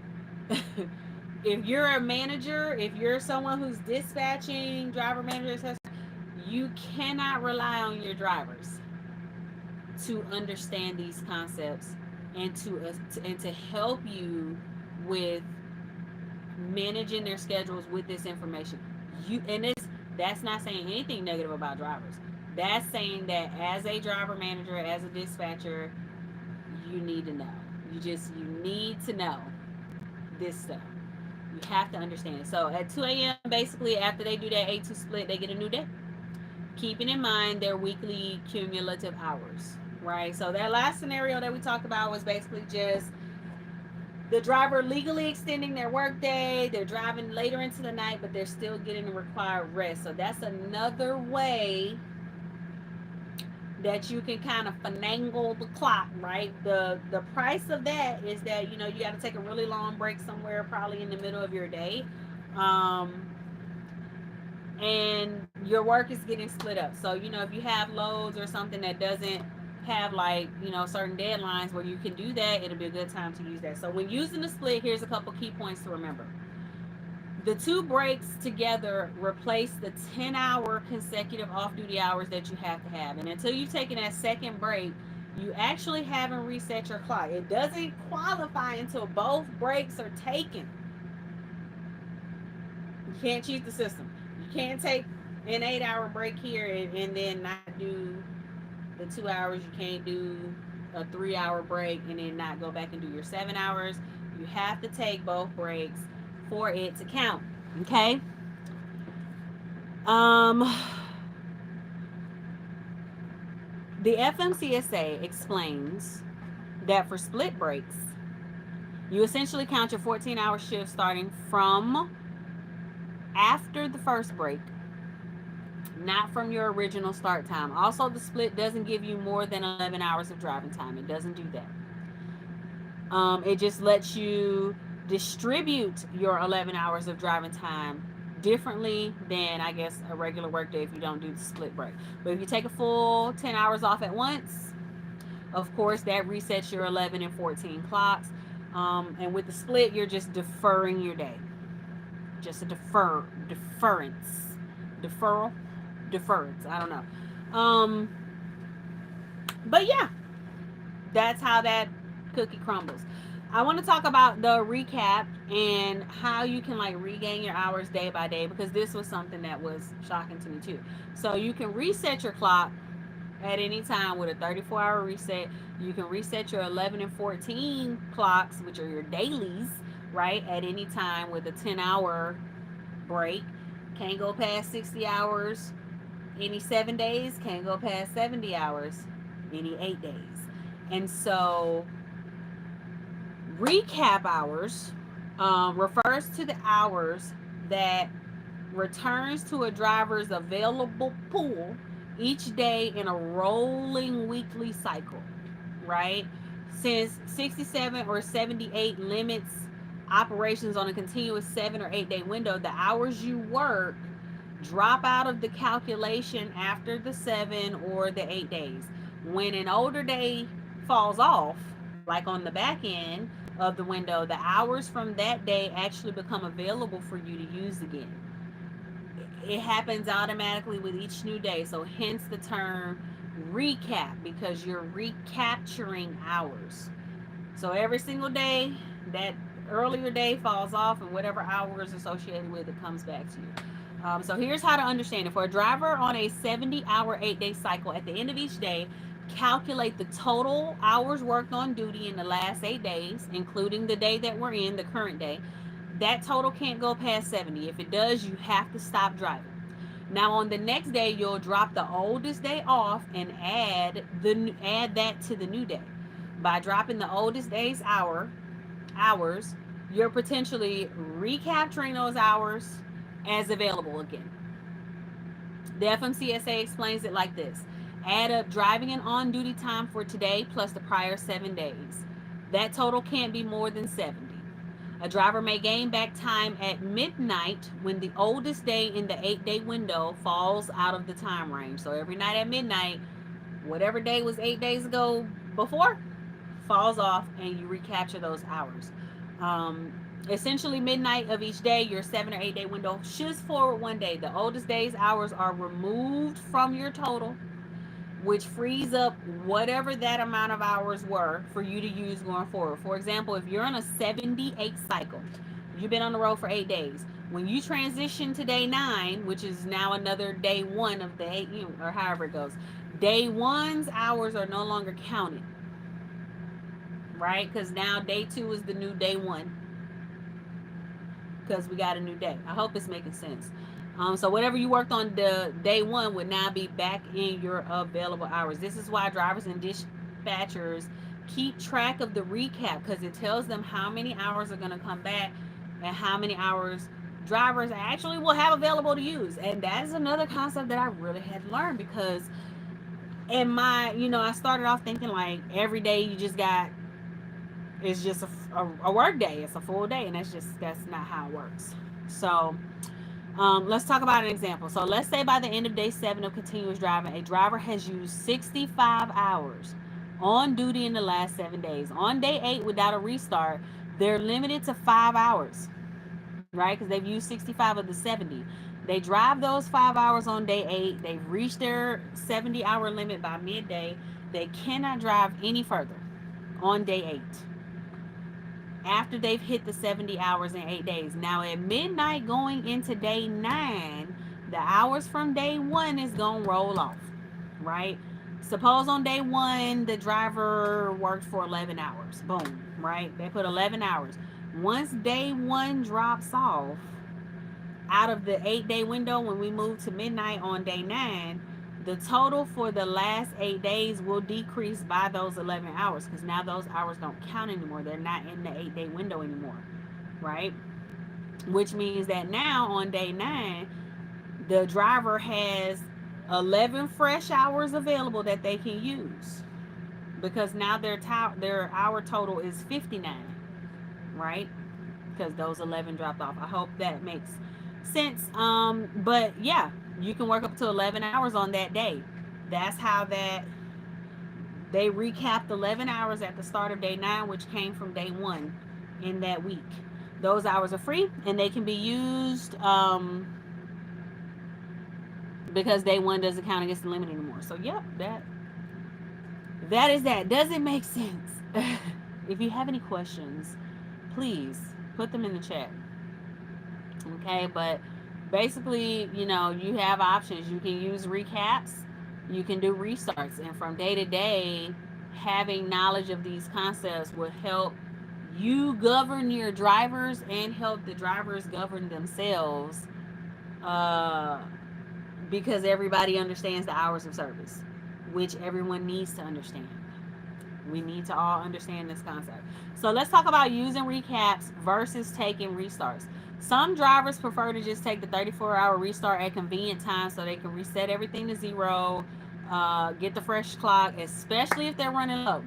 If you're a manager, if you're someone who's dispatching, driver manager, you cannot rely on your drivers to understand these concepts and to help you with managing their schedules with this information. You and this That's not saying anything negative about drivers. That's saying that as a driver manager, as a dispatcher, you need to know. You need to know this stuff. You have to understand it. So at 2 a.m., basically after they do that 8-2 split, they get a new day. Keeping in mind their weekly cumulative hours, right? So that last scenario that we talked about was basically just the driver legally extending their workday. They're driving later into the night, but they're still getting the required rest. So that's another way that you can kind of finagle the clock, right? The price of that is that you got to take a really long break somewhere, probably in the middle of your day, um, and your work is getting split up. So if you have loads or something that doesn't have like certain deadlines where you can do that, it'll be a good time to use that. So when using the split, here's a couple key points to remember. The two breaks together replace the 10-hour consecutive off-duty hours that you have to have. And until you've taken that second break, you actually haven't reset your clock. It doesn't qualify until both breaks are taken. You can't cheat the system. You can't take an 8-hour break here and then not do the 2 hours. You can't do a 3-hour break and then not go back and do your 7 hours. You have to take both breaks for it to count. Okay. Um, the FMCSA explains that for split breaks, you essentially count your 14-hour shift starting from after the first break, not from your original start time. Also, the split doesn't give you more than 11 hours of driving time. It doesn't do that. It just lets you distribute your 11 hours of driving time differently than, I guess, a regular workday if you don't do the split break. But if you take a full 10 hours off at once, of course, that resets your 11 and 14 clocks. And with the split, you're just deferring your day. Just a deference. I don't know. But yeah, that's how that cookie crumbles. I want to talk about the recap and how you can like regain your hours day by day, because this was something that was shocking to me too. So you can reset your clock at any time with a 34-hour reset. You can reset your 11 and 14 clocks, which are your dailies, right, at any time with a 10-hour break. Can't go past 60 hours any 7 days. Can't go past 70 hours any 8 days. And so recap hours refers to the hours that returns to a driver's available pool each day in a rolling weekly cycle, right? Since 67 or 78 limits operations on a continuous 7 or 8 day window, the hours you work drop out of the calculation after the 7 or the 8 days. When an older day falls off, like on the back end of the window, the hours from that day actually become available for you to use again. It happens automatically with each new day. So hence the term recap, because you're recapturing hours. So every single day that earlier day falls off, and whatever hours associated with it comes back to you. So here's how to understand it. For a driver on a 70-hour 8-day cycle, at the end of each day, calculate the total hours worked on duty in the last 8 days, including the day that we're in, the current day. That total can't go past 70. If it does, you have to stop driving. Now on the next day, you'll drop the oldest day off and add that to the new day. By dropping the oldest day's hours, you're potentially recapturing those hours as available again. The FMCSA explains it like this: add up driving and on duty time for today plus the prior 7 days. That total can't be more than 70. A driver may gain back time at midnight when the oldest day in the 8 day window falls out of the time range. So every night at midnight, whatever day was 8 days ago before falls off, and you recapture those hours. Um, Essentially, midnight of each day, your 7 or 8 day window shifts forward 1 day. The oldest day's hours are removed from your total, which frees up whatever that amount of hours were for you to use going forward. For example, if you're on a 78 cycle, you've been on the road for 8 days. When you transition to day 9, which is now another day 1 of the 8, or however it goes, day 1's hours are no longer counted, right? Because now day 2 is the new day 1, because we got a new day. I hope it's making sense. So whatever you worked on the day 1 would now be back in your available hours. This is why drivers and dispatchers keep track of the recap, because it tells them how many hours are going to come back and how many hours drivers actually will have available to use. And that is another concept that I really had to learn, because in my, I started off thinking like every day you just got, it's just a work day, it's a full day, and that's not how it works. So let's talk about an example. So let's say by the end of day 7 of continuous driving, a driver has used 65 hours on duty in the last 7 days. On day 8, without a restart, they're limited to 5 hours, right? Because they've used 65 of the 70. They drive those 5 hours on day 8. They've reached their 70-hour limit by midday. They cannot drive any further on day 8 after they've hit the 70 hours in 8 days. Now, at midnight going into day 9, the hours from day 1 is going to roll off, right? Suppose on day 1, the driver worked for 11 hours. Boom, right? They put 11 hours. Once day 1 drops off, out of the 8 day window, when we move to midnight on day 9, the total for the last 8 days will decrease by those 11 hours, because now those hours don't count anymore. They're not in the 8 day window anymore, right? Which means that now on day 9, the driver has 11 fresh hours available that they can use, because now their hour total is 59, right? Because those 11 dropped off. I hope that makes sense. But yeah, you can work up to 11 hours on that day. That's how that they recapped 11 hours at the start of day 9, which came from day 1 in that week. Those hours are free, and they can be used because day 1 doesn't count against the limit anymore. So yep, that is that. Does it make sense? If you have any questions, please put them in the chat. Okay, but basically, you have options. You can use recaps, you can do restarts, and from day to day, having knowledge of these concepts will help you govern your drivers and help the drivers govern themselves, uh, because everybody understands the hours of service, which everyone needs to understand. We need to all understand this concept. So let's talk about using recaps versus taking restarts. Some drivers prefer to just take the 34-hour restart at convenient times so they can reset everything to 0, get the fresh clock, especially if they're running low,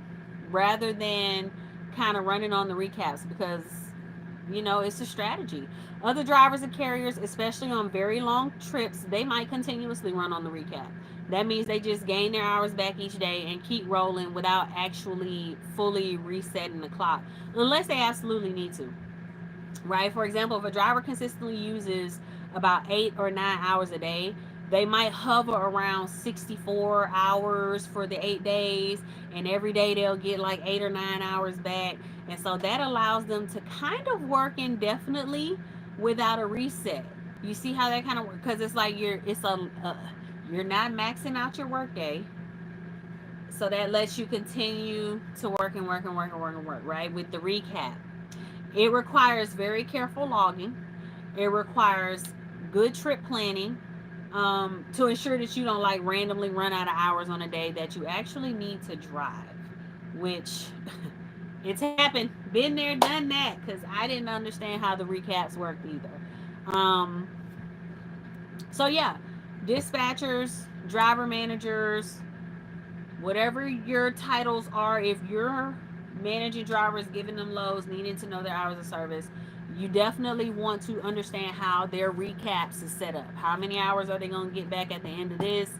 rather than kind of running on the recaps, because it's a strategy. Other drivers and carriers, especially on very long trips, they might continuously run on the recap. That means they just gain their hours back each day and keep rolling without actually fully resetting the clock, unless they absolutely need to, right? For example, if a driver consistently uses about 8 or 9 hours a day, they might hover around 64 hours for the 8 days, and every day they'll get like 8 or 9 hours back. And so that allows them to kind of work indefinitely without a reset. You see how that kind of works? Because it's like you're not maxing out your work day, so that lets you continue to work and work and work and work and work, right? With the recap, it requires very careful logging. It requires good trip planning, to ensure that you don't like randomly run out of hours on a day that you actually need to drive, which it's happened. Been there, done that, because I didn't understand how the recaps worked either. So yeah, Dispatchers, driver managers, whatever your titles are, if you're managing drivers, giving them loads, needing to know their hours of service, you definitely want to understand how their recaps is set up. How many hours are they going to get back at the end of this?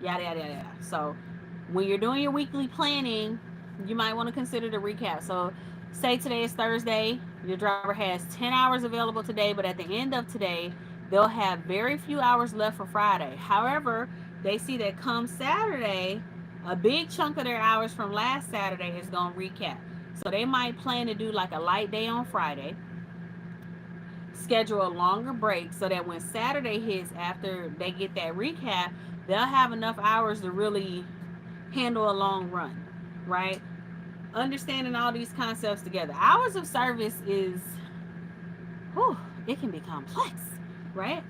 Yada, yada, yada. So when you're doing your weekly planning, you might want to consider the recap. So say today is Thursday, your driver has 10 hours available today, but at the end of today, they'll have very few hours left for Friday. However, they see that come Saturday, a big chunk of their hours from last Saturday is going to recap. So they might plan to do like a light day on Friday, schedule a longer break so that when Saturday hits after they get that recap, they'll have enough hours to really handle a long run, right? Understanding all these concepts together. Hours of service is, whew, it can be complex, right?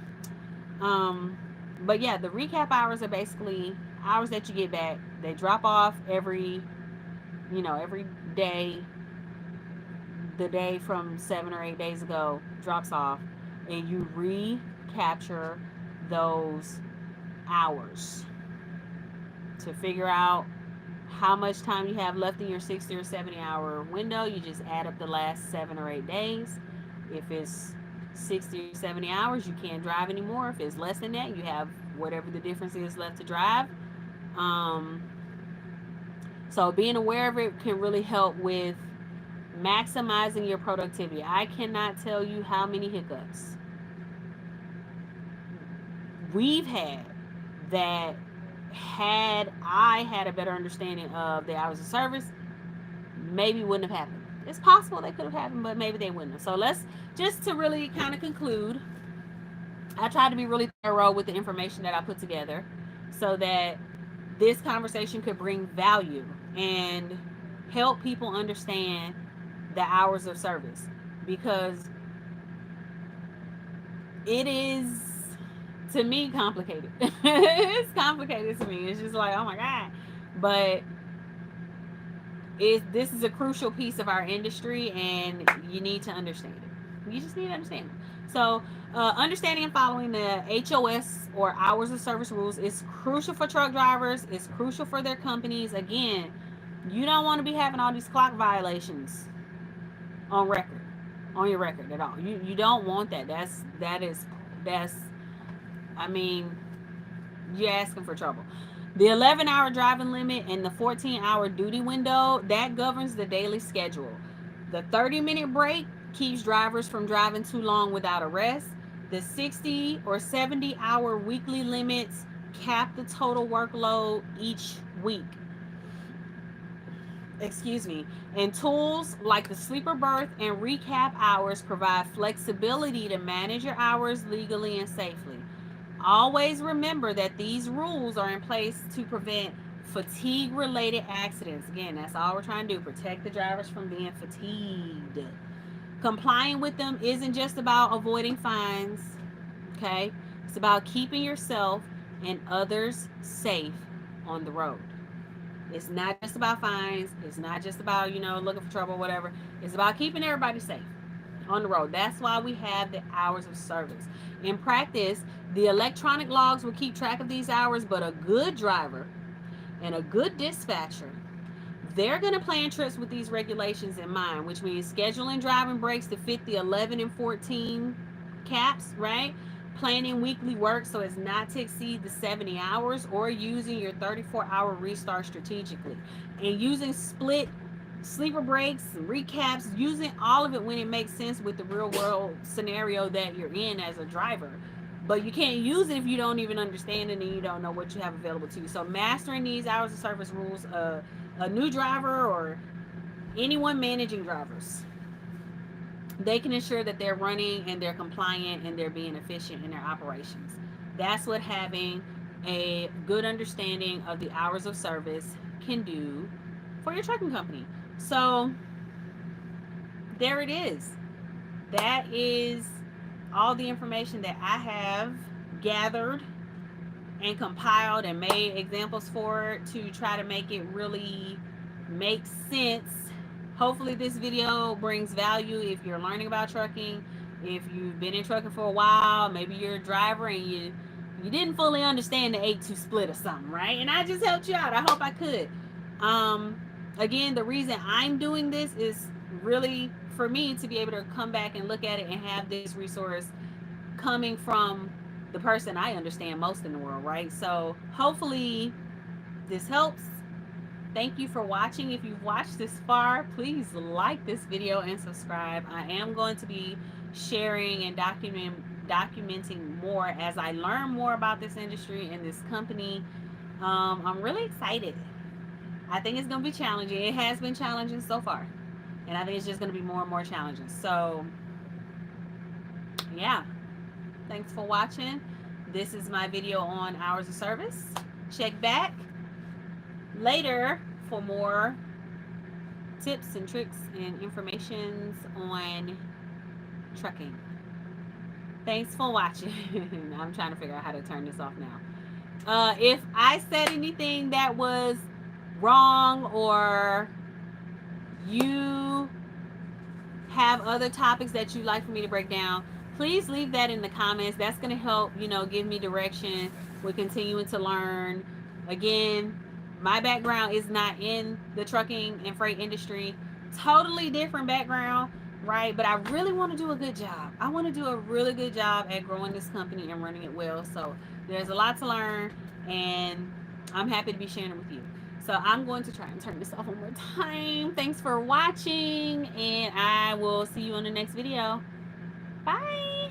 Um, but yeah, the recap hours are basically hours that you get back. They drop off every day. The day from 7 or 8 days ago drops off, and you recapture those hours to figure out how much time you have left in your 60 or 70 hour window. You just add up the last 7 or 8 days. If it's 60 or 70 hours, you can't drive anymore. If it's less than that, you have whatever the difference is left to drive. Um, so being aware of it can really help with maximizing your productivity. I cannot tell you how many hiccups we've had that, had I had a better understanding of the hours of service, maybe wouldn't have happened. It's possible they could have happened, but maybe they wouldn't have. So let's just to really kind of conclude, I tried to be really thorough with the information that I put together so that this conversation could bring value and help people understand the hours of service, because it is, to me, complicated. It's complicated to me. It's just like, oh my god. But this is a crucial piece of our industry, and you need to understand it. You just need to understand it. So understanding and following the HOS, or hours of service rules, is crucial for truck drivers. It's crucial for their companies. Again, you don't want to be having all these clock violations on record, on your record at all. You don't want that. That's I mean, you're asking for trouble. The 11-hour driving limit and the 14-hour duty window, that governs the daily schedule. The 30-minute break keeps drivers from driving too long without a rest. The 60 or 70-hour weekly limits cap the total workload each week. Excuse me. And tools like the sleeper berth and recap hours provide flexibility to manage your hours legally and safely. Always remember that these rules are in place to prevent fatigue related accidents. Again, that's all we're trying to do, protect the drivers from being fatigued. Complying with them isn't just about avoiding fines, okay? It's about keeping yourself and others safe on the road. It's not just about fines. It's not just about, looking for trouble, whatever. It's about keeping everybody safe on the road. That's why we have the hours of service. In practice, the electronic logs will keep track of these hours, but a good driver and a good dispatcher, they're going to plan trips with these regulations in mind, which means scheduling driving breaks to fit the 11 and 14 caps, right? Planning weekly work so as not to exceed the 70 hours, or using your 34-hour restart strategically. And using split sleeper breaks and recaps, using all of it when it makes sense with the real world scenario that you're in as a driver. But you can't use it if you don't even understand it and you don't know what you have available to you. So mastering these hours of service rules, a new driver or anyone managing drivers, they can ensure that they're running and they're compliant and they're being efficient in their operations. That's what having a good understanding of the hours of service can do for your trucking company. So there it is. That is all the information that I have gathered and compiled and made examples for, to try to make it really make sense. Hopefully this video brings value if you're learning about trucking. If you've been in trucking for a while, maybe you're a driver and you didn't fully understand the 8-2 split or something, right? And I just helped you out. I hope I could. Um, Again, the reason I'm doing this is really for me to be able to come back and look at it and have this resource coming from the person I understand most in the world, right? So hopefully this helps. Thank you for watching. If you've watched this far, please like this video and subscribe. I am going to be sharing and documenting more as I learn more about this industry and this company. I'm really excited. I think it's going to be challenging. It has been challenging so far, and I think it's just going to be more and more challenging. So, yeah. Thanks for watching. This is my video on hours of service. Check back later for more tips and tricks and informations on trucking. Thanks for watching. I'm trying to figure out how to turn this off now. If I said anything that was wrong or you have other topics that you'd like for me to break down, please leave that in the comments. That's going to help, give me direction. We're continuing to learn. Again, my background is not in the trucking and freight industry. Totally different background, right? But I really want to do a good job. I want to do a really good job at growing this company and running it well. So there's a lot to learn, and I'm happy to be sharing it with you. So I'm going to try and turn this off one more time. Thanks for watching, and I will see you on the next video. Bye.